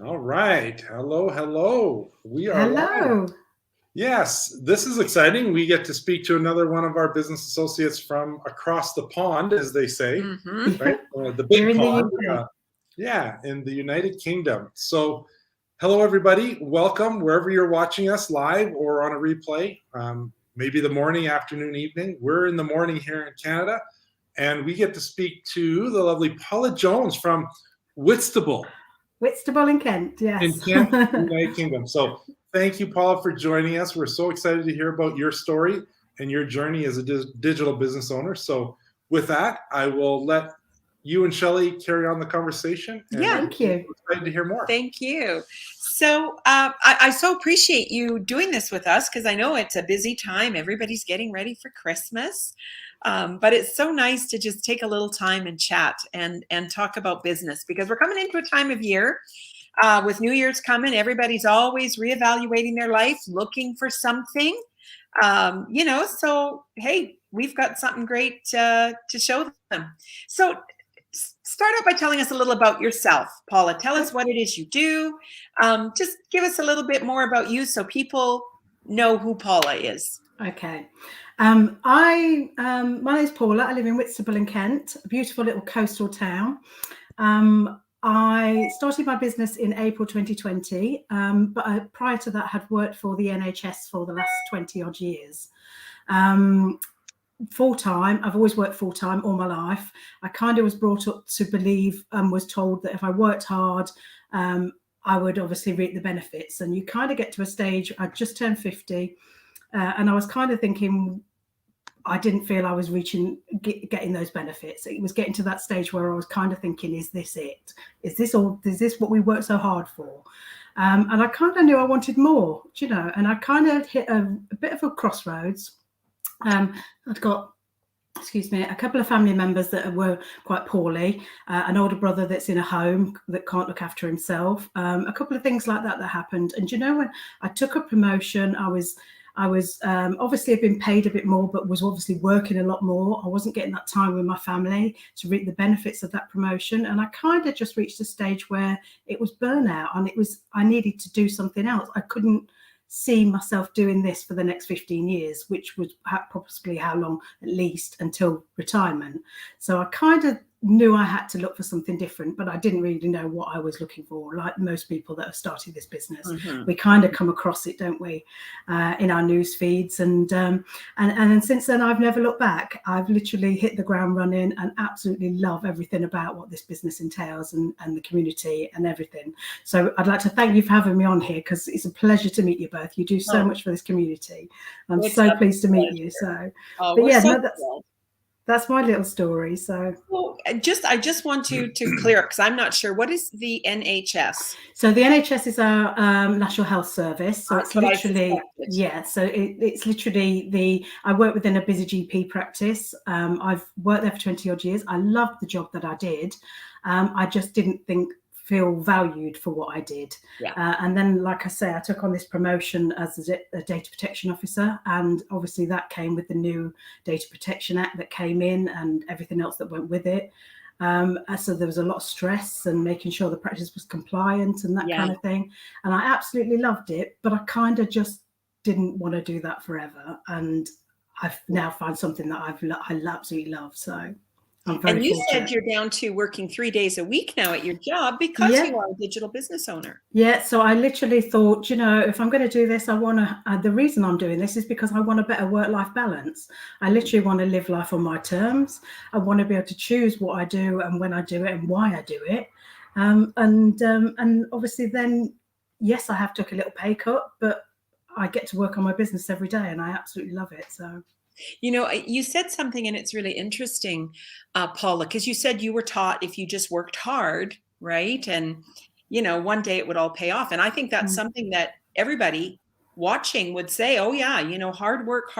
All right. Hello, hello. We are live. Hello. Yes, this is exciting. We get to speak to another one of our business associates from across the pond, as they say, Mm-hmm. right? The We're big in the pond. UK. Yeah, in the United Kingdom. So, hello, everybody. Welcome wherever you're watching us live or on a replay. Maybe the morning, afternoon, evening. We're in the morning here in Canada, and we get to speak to the lovely Paula Jones from Whitstable Whitstable in Kent, in yes. Kent, United Kingdom. So thank you, Paula, for joining us. We're so excited to hear about your story and your journey as a digital business owner. So with that, I will let you and Shelly carry on the conversation, and Yeah. Thank we're you. excited to hear more. Thank you. So I so appreciate you doing this with us because I know it's a busy time. Everybody's getting ready for Christmas. But it's so nice to just take a little time and chat and talk about business because we're coming into a time of year with New Year's coming. Everybody's always reevaluating their life, looking for something. So hey, we've got something great to show them. So start out by telling us a little about yourself, Paula. Tell us what it is you do. Just give us a little bit more about you so people know who Paula is. Okay. My name's Paula. I live in Whitstable in Kent, a beautiful little coastal town. I started my business in April 2020, but prior to that, had worked for the NHS for the last 20 odd years. Full time. I've always worked full time all my life. I kind of was brought up to believe and was told that if I worked hard, I would obviously reap the benefits. And you kind of get to a stage, I just turned 50, and I was kind of thinking, I didn't feel I was getting those benefits. It was getting to that stage where I was kind of thinking, is this it? Is this what we worked so hard for? And I kind of knew I wanted more, and I kind of hit a bit of a crossroads. I'd got, excuse me, a couple of family members that were quite poorly, an older brother that's in a home that can't look after himself, a couple of things like that happened. And when I took a promotion, I was obviously had been paid a bit more, but was obviously working a lot more. I wasn't getting that time with my family to reap the benefits of that promotion. And I kind of just reached a stage where it was burnout and I needed to do something else. I couldn't see myself doing this for the next 15 years, which was possibly how long, at least until retirement. So I kind of knew I had to look for something different, but I didn't really know what I was looking for. Like most people that have started this business, we kind of come across it, don't we, in our news feeds. And then since then, I've never looked back. I've literally hit the ground running and absolutely love everything about what this business entails and the community and everything. So I'd like to thank you for having me on here because it's a pleasure to meet you both. You do so much for this community. I'm so pleased to meet you. So, but yeah, no, that's my little story. So, well, I just want to clear up because I'm not sure. What is the NHS? So the NHS is our National Health Service. So That's it's literally, yeah. So it's literally I work within a busy GP practice. I've worked there for 20 odd years. I loved the job that I did. I just didn't feel valued for what I did. Yeah. And then, like I say, I took on this promotion as a data protection officer. And obviously that came with the new Data Protection Act that came in and everything else that went with it. So there was a lot of stress and making sure the practice was compliant and that kind of thing. And I absolutely loved it, but I kind of just didn't want to do that forever. And I've now found something that I absolutely love. So I'm very And you fortunate. said you're down to working 3 days a week now at your job because you are a digital business owner. Yeah. So I literally thought, if I'm going to do this, I want to, the reason I'm doing this is because I want a better work-life balance. I literally want to live life on my terms. I want to be able to choose what I do and when I do it and why I do it. And obviously then, yes, I have took a little pay cut, but I get to work on my business every day and I absolutely love it. So. You said something and it's really interesting, Paula, because you said you were taught if you just worked hard, right? And, one day it would all pay off. And I think that's something that everybody watching would say, oh yeah, hard work.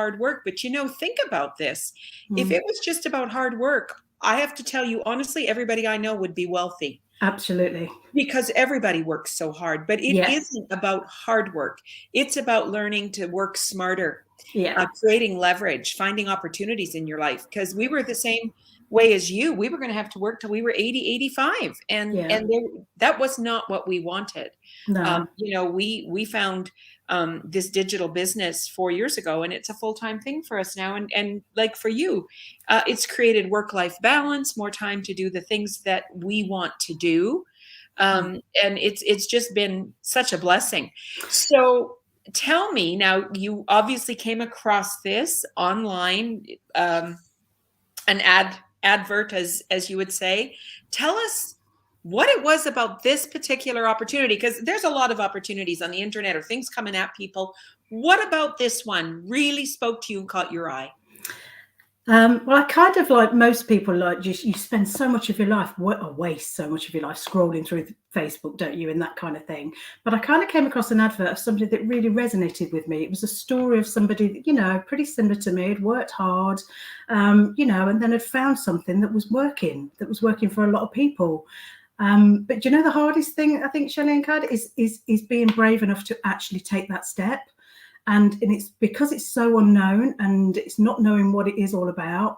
But, think about this. If it was just about hard work, I have to tell you, honestly, everybody I know would be wealthy. Absolutely. Because everybody works so hard, but it isn't about hard work. It's about learning to work smarter. Yeah. Creating leverage, finding opportunities in your life. Because we were the same way as you. We were going to have to work till we were 80, 85. And, Yeah. that was not what we wanted. No. We found this digital business 4 years ago, and it's a full-time thing for us now. And like for you, it's created work-life balance, more time to do the things that we want to do. And it's just been such a blessing. So tell me now, you obviously came across this online, an advert, as you would say. Tell us what it was about this particular opportunity, because there's a lot of opportunities on the internet or things coming at people. What about this one really spoke to you and caught your eye? Well, I kind of, like most people, like you spend so much of your life, or waste so much of your life scrolling through Facebook, don't you, and that kind of thing. But I kind of came across an advert of somebody that really resonated with me. It was a story of somebody that, pretty similar to me, had worked hard, and then had found something that was working for a lot of people. But the hardest thing, I think, Shelley and Kad, is being brave enough to actually take that step. And it's because it's so unknown and it's not knowing what it is all about.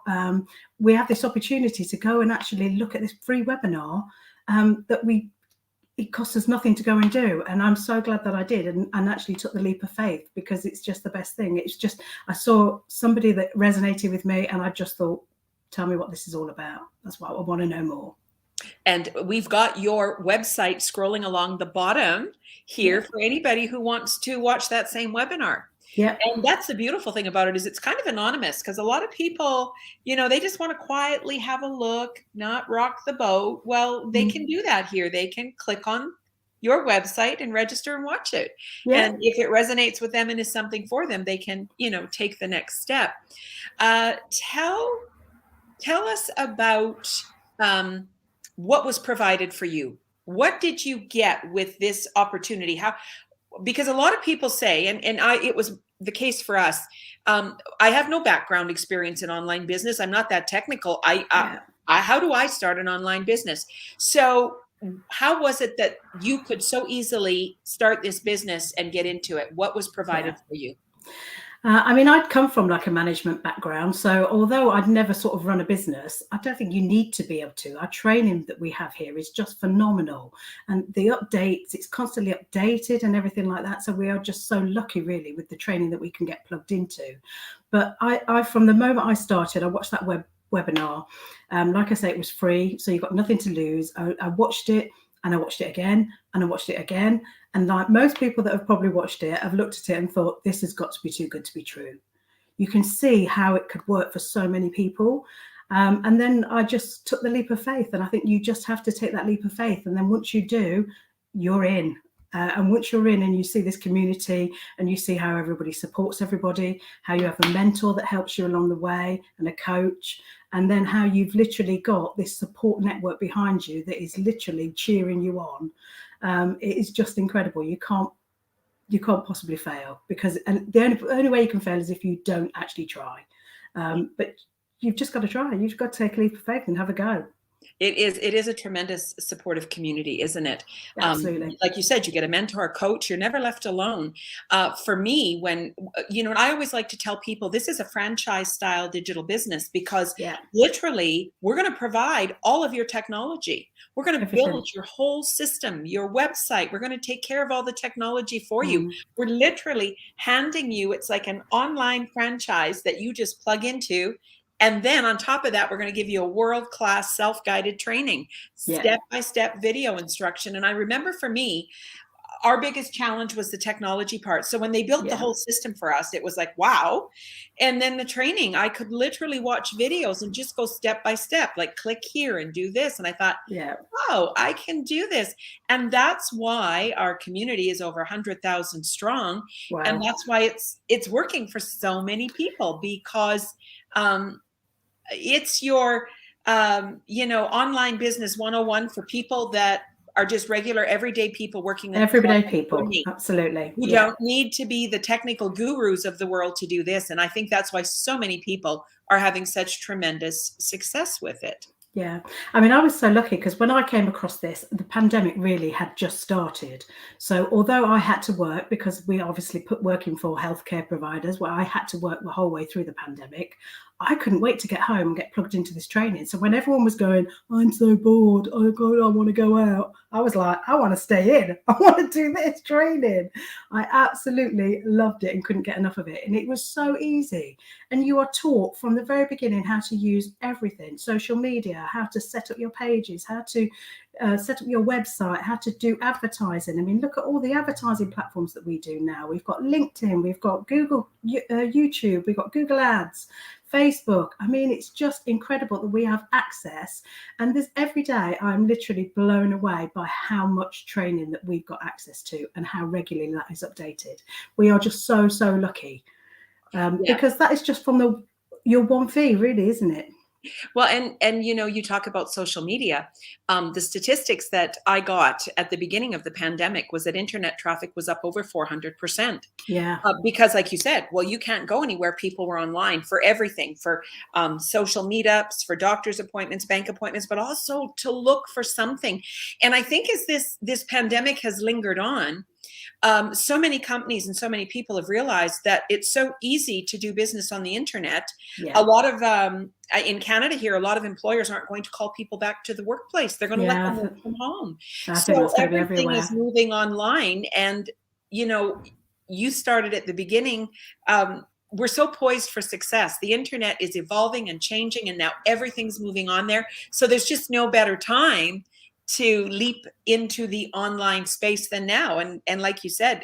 We have this opportunity to go and actually look at this free webinar it costs us nothing to go and do. And I'm so glad that I did and actually took the leap of faith, because it's just the best thing. It's just, I saw somebody that resonated with me and I just thought, tell me what this is all about. That's what I want to know more. And we've got your website scrolling along the bottom here for anybody who wants to watch that same webinar. Yeah. And that's the beautiful thing about it, is it's kind of anonymous, because a lot of people, they just want to quietly have a look, not rock the boat. Well, they can do that here. They can click on your website and register and watch it. Yeah. And if it resonates with them and is something for them, they can, take the next step. Tell us about what was provided for you. What did you get with this opportunity? Because a lot of people say, and it was the case for us. I have no background experience in online business. I'm not that technical. How do I start an online business? So how was it that you could so easily start this business and get into it? What was provided for you? I'd come from like a management background. So although I'd never sort of run a business, I don't think you need to be able to. Our training that we have here is just phenomenal. And the updates, it's constantly updated and everything like that. So we are just so lucky, really, with the training that we can get plugged into. But I from the moment I started, I watched that webinar. Like I say, it was free. So you've got nothing to lose. I watched it. And I watched it again, and I watched it again. And like most people that have probably watched it, I've looked at it and thought, this has got to be too good to be true. You can see how it could work for so many people. And then I just took the leap of faith. And I think you just have to take that leap of faith. And then once you do, you're in. And once you're in and you see this community and you see how everybody supports everybody, how you have a mentor that helps you along the way and a coach, and then how you've literally got this support network behind you that is literally cheering you on. It is just incredible. You can't possibly fail, because and the only way you can fail is if you don't actually try. But you've just got to try. You've got to take a leap of faith and have a go. It is a tremendous supportive community, isn't it? Absolutely. Like you said, you get a mentor, a coach, you're never left alone. For me, when, and I always like to tell people, this is a franchise style digital business, because literally we're going to provide all of your technology. We're going to build your whole system, your website. We're going to take care of all the technology for you. We're literally handing you, it's like an online franchise that you just plug into. And then on top of that, we're going to give you a world-class self-guided training, step-by-step video instruction. And I remember for me, our biggest challenge was the technology part. So when they built the whole system for us, it was like, wow. And then the training, I could literally watch videos and just go step by step, like click here and do this. And I thought, wow, I can do this. And that's why our community is over 100,000 strong. Wow. And that's why it's working for so many people, because it's your, online business 101 for people that are just regular everyday people working. Everyday people, absolutely. You don't need to be the technical gurus of the world to do this. And I think that's why so many people are having such tremendous success with it. Yeah. I was so lucky, because when I came across this, the pandemic really had just started. So although I had to work, because we obviously put working for healthcare providers, where I had to work the whole way through the pandemic, I couldn't wait to get home and get plugged into this training. So when everyone was going, I'm so bored, I want to go out, I was like, I want to stay in. I want to do this training. I absolutely loved it and couldn't get enough of it. And it was so easy. And you are taught from the very beginning how to use everything, social media, how to set up your pages, how to set up your website, how to do advertising. I mean, look at all the advertising platforms that we do now. We've got LinkedIn, we've got Google, YouTube, we've got Google Ads, Facebook. I mean, it's just incredible that we have access. And there's every day I'm literally blown away by how much training that we've got access to and how regularly that is updated. We are just so lucky, because that is just from your one fee, really, isn't it? Well, and you talk about social media. The statistics that I got at the beginning of the pandemic was that internet traffic was up over 400%. Yeah. Because like you said, well, you can't go anywhere. People were online for everything, for social meetups, for doctor's appointments, bank appointments, but also to look for something. And I think as this pandemic has lingered on, so many companies and so many people have realized that it's so easy to do business on the internet. Yeah. A lot of in Canada here, a lot of employers aren't going to call people back to the workplace. They're going to let them work from home. So everything is moving online. And, you started at the beginning. We're so poised for success. The internet is evolving and changing, and now everything's moving on there. So there's just no better time to leap into the online space than now. And like you said,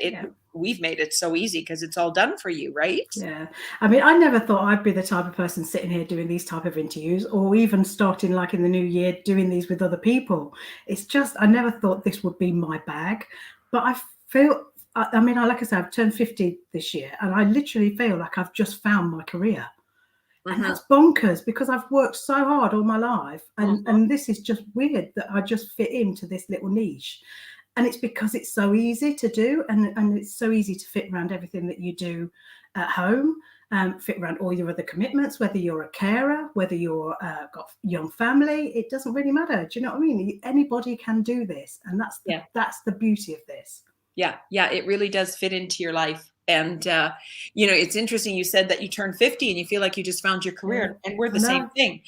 we've made it so easy because it's all done for you, right? Yeah. I mean, I never thought I'd be the type of person sitting here doing these type of interviews, or even starting like in the new year doing these with other people. It's just, I never thought this would be my bag. But I feel, I mean, like I said, I've turned 50 this year, and I literally feel like I've just found my career. And that's bonkers, because I've worked so hard all my life, and this is just weird that I just fit into this little niche. And it's because it's so easy to do, and it's so easy to fit around everything that you do at home, fit around all your other commitments, whether you're a carer, whether you're got young family, it doesn't really matter. Do you know what I mean? Anybody can do this, and that's the beauty of this. Yeah, it really does fit into your life. And, it's interesting. You said that you turned 50 and you feel like you just found your career, and we're the same thing.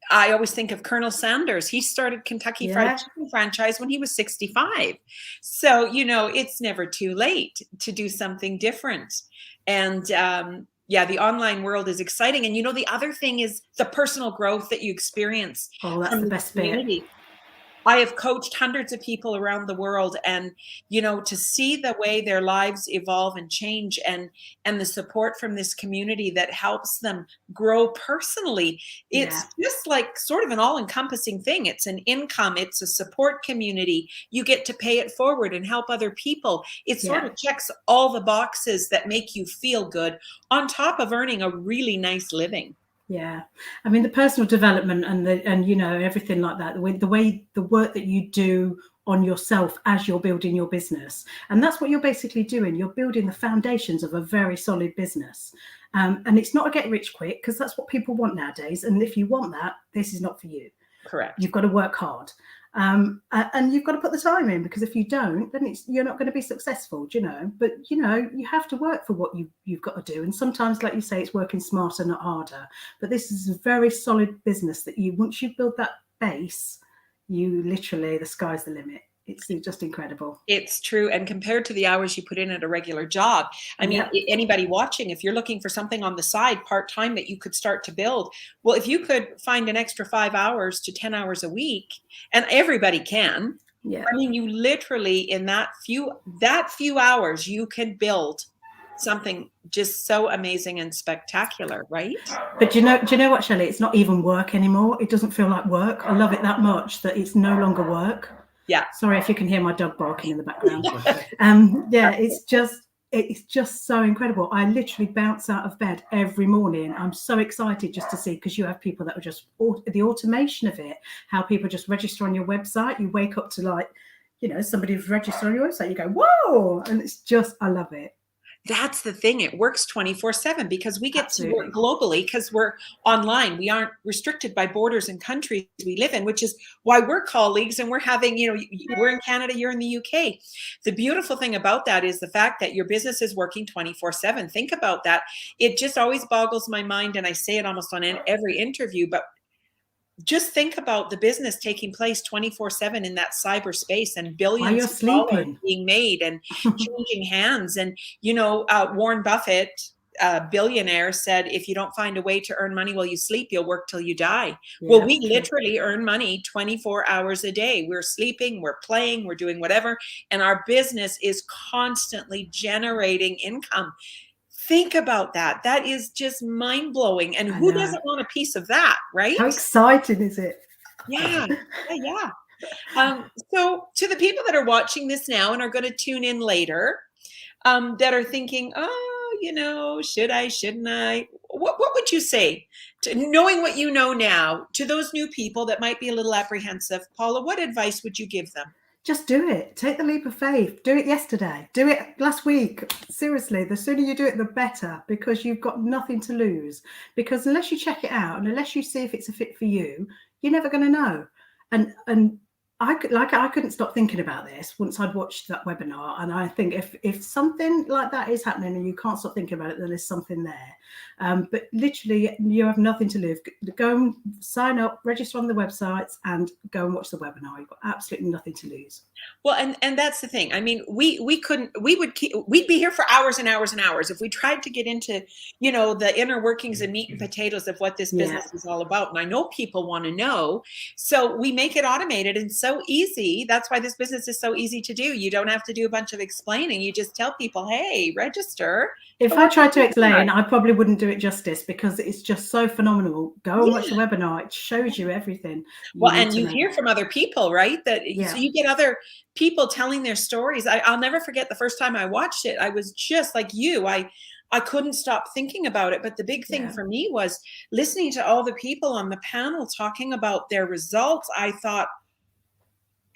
I always think of Colonel Sanders. He started Kentucky Fried Chicken franchise when he was 65. So, it's never too late to do something different. And, the online world is exciting. And, the other thing is the personal growth that you experience. Oh, that's the best bit. I have coached hundreds of people around the world, and, to see the way their lives evolve and change, and the support from this community that helps them grow personally, it's just like sort of an all-encompassing thing. It's an income, it's a support community. You get to pay it forward and help other people. It sort of checks all the boxes that make you feel good, on top of earning a really nice living. Yeah, I mean, the personal development and everything like that, the work that you do on yourself as you're building your business, and that's what you're basically doing. You're building the foundations of a very solid business, and it's not a get rich quick, because that's what people want nowadays. And if you want that, this is not for you. Correct. You've got to work hard. And you've got to put the time in, because if you don't, then you're not going to be successful, but you have to work for what you've got to do. And sometimes, like you say, it's working smarter, not harder. But this is a very solid business that once you build that base, you literally, the sky's the limit. It's just incredible. It's true. And compared to the hours you put in at a regular job, I mean, anybody watching, if you're looking for something on the side part-time that you could start to build, well, if you could find an extra 5 hours to 10 hours a week, and everybody can, I mean, you literally, in that few hours, you can build something just so amazing and spectacular, right? But do you know what, Shelley? It's not even work anymore. It doesn't feel like work. I love it that much that it's no longer work. Yeah. Sorry if you can hear my dog barking in the background. It's just so incredible. I literally bounce out of bed every morning. I'm so excited just to see, because you have people that are just the automation of it, how people just register on your website. You wake up to somebody's registered on your website. You go, whoa. And it's just, I love it. that's the thing. It works 24/7 because we get to work Absolutely. globally because we're online. We aren't restricted by borders and countries we live in, which is why we're colleagues and we're having, we're in Canada, you're in the UK. The beautiful thing about that is the fact that your business is working 24/7. Think about that. It just always boggles my mind. And I say it almost on every interview, but just think about the business taking place 24/7 in that cyberspace and While billions you're of dollars sleeping. being made and changing hands. And, Warren Buffett, billionaire, said, if you don't find a way to earn money while you sleep, you'll work till you die. Well, Yeah, we true. literally earn money 24 hours a day. We're sleeping, we're playing, we're doing whatever. And our business is constantly generating income. Think about that. That is just mind blowing. And I who know. doesn't want a piece of that, right? How exciting is it? Yeah, yeah. So to the people that are watching this now and are going to tune in later, that are thinking, oh, should I, shouldn't I? What would you say, knowing what you know now, to those new people that might be a little apprehensive? Paula, what advice would you give them? Just do it. Take the leap of faith. Do it yesterday. Do it last week. Seriously, the sooner you do it, the better, because you've got nothing to lose. Because unless you check it out and unless you see if it's a fit for you, you're never going to know. And I couldn't stop thinking about this once I'd watched that webinar. And I think if something like that is happening and you can't stop thinking about it, then there's something there. But literally, you have nothing to lose. Go and sign up, register on the websites, and go and watch the webinar. You've got absolutely nothing to lose. Well, and that's the thing. I mean, we'd be here for hours and hours and hours if we tried to get into, the inner workings and meat and potatoes of what this business is all about. And I know people want to know, so we make it automated and so easy. That's why this business is so easy to do. You don't have to do a bunch of explaining. You just tell people, hey, register. If I tried to explain, I probably wouldn't do it justice because it's just so phenomenal. Go and watch the webinar. It shows you everything. Well, and you hear from other people, right? So you get other people telling their stories. I'll never forget the first time I watched it. I was just like you. I couldn't stop thinking about it. But the big thing for me was listening to all the people on the panel talking about their results. I thought,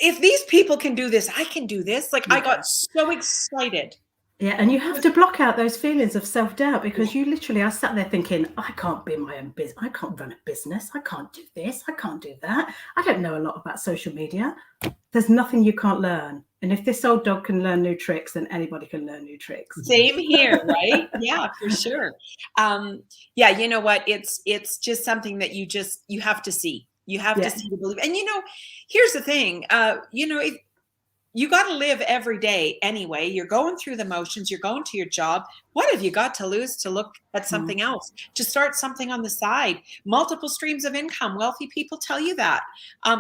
if these people can do this, I can do this. Like, I got so excited. Yeah, and you have to block out those feelings of self-doubt because I sat there thinking, I can't be my own business. I can't run a business. I can't do this. I can't do that. I don't know a lot about social media. There's nothing you can't learn. And if this old dog can learn new tricks, then anybody can learn new tricks. Same here, right? Yeah, for sure. Yeah, you know what? It's just something that you have to see. You have to see to believe. And here's the thing. You got to live every day anyway. You're going through the motions. You're going to your job. What have you got to lose to look at something else, to start something on the side? Multiple streams of income. Wealthy people tell you that.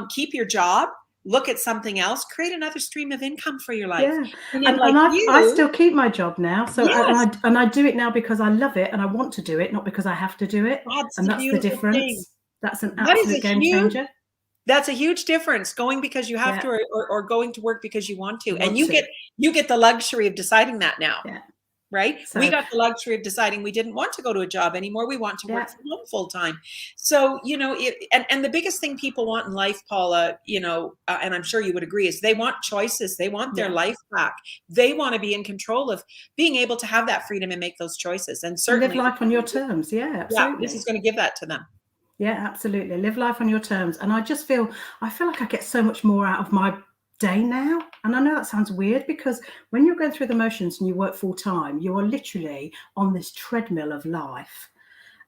Keep your job. Look at something else. Create another stream of income for your life. Yeah. I still keep my job now. So I do it now because I love it and I want to do it, not because I have to do it. That's the difference. Thing. That's an absolute game changer. That's a huge difference, going because you have to or going to work because you want to. And you get the luxury of deciding that now. Yeah. Right? So, we got the luxury of deciding we didn't want to go to a job anymore. We want to work from home full time. So, and the biggest thing people want in life, Paula, and I'm sure you would agree, is they want choices. They want their life back. They want to be in control of being able to have that freedom and make those choices. And certainly live life on your terms. Yeah, absolutely. Yeah, this is going to give that to them. Yeah, absolutely. Live life on your terms. And I feel like I get so much more out of my day now. And I know that sounds weird because when you're going through the motions and you work full time, you are literally on this treadmill of life.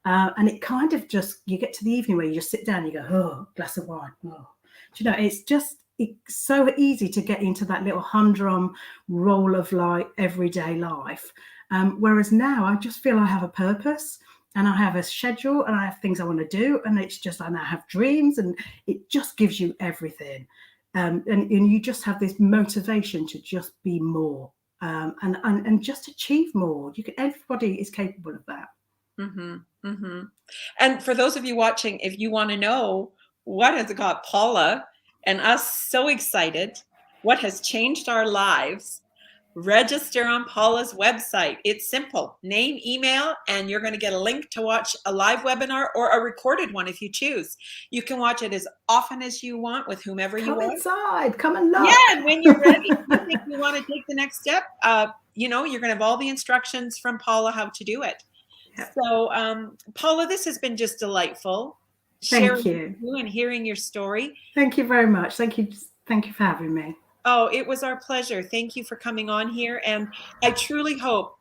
And it kind of you get to the evening where you just sit down and you go, oh, glass of wine. Oh. It's so easy to get into that little humdrum role of everyday life. Whereas now I just feel I have a purpose. And I have a schedule and I have things I want to do. And I now have dreams and it just gives you everything. And you just have this motivation to just be more and just achieve more. Everybody is capable of that. Mm-hmm, mm-hmm. And for those of you watching, if you want to know what has got Paula and us so excited, what has changed our lives, register on Paula's website. It's simple. Name, email, and you're going to get a link to watch a live webinar or a recorded one if you choose. You can watch it as often as you want with whomever you want. Come inside. Come and look. Yeah, and when you're ready, you think you want to take the next step, you know, you're going to have all the instructions from Paula how to do it. Yep. So, Paula, this has been just delightful. Thank Sharing you. with you and hearing your story. Thank you very much. Thank you for having me. Oh, it was our pleasure. Thank you for coming on here. And I truly hope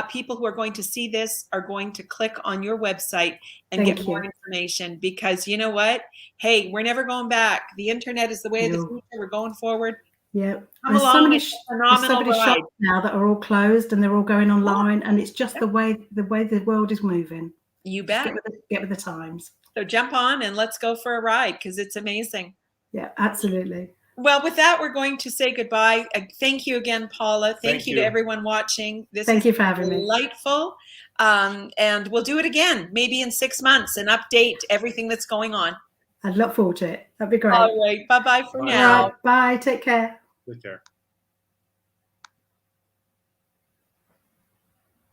people who are going to see this are going to click on your website and Thank get more you. information, because you know what? Hey, we're never going back. The internet is the way of the No. future. We're going forward. Yeah. Come There's so along. many, It's a there's so phenomenal many ride. shops now that are all closed and they're all going online, and it's just the way the world is moving. You Just bet. get with the times. So jump on and let's go for a ride, because it's amazing. Yeah, absolutely. Well, with that, we're going to say goodbye. Thank you again, Paula. Thank you to everyone watching. This Thank is you for having me. delightful. And we'll do it again, maybe in 6 months, and update everything that's going on. I'd look forward to it. That'd be great. All right. Bye-bye for Bye. now. All right, bye. Take care. Take care.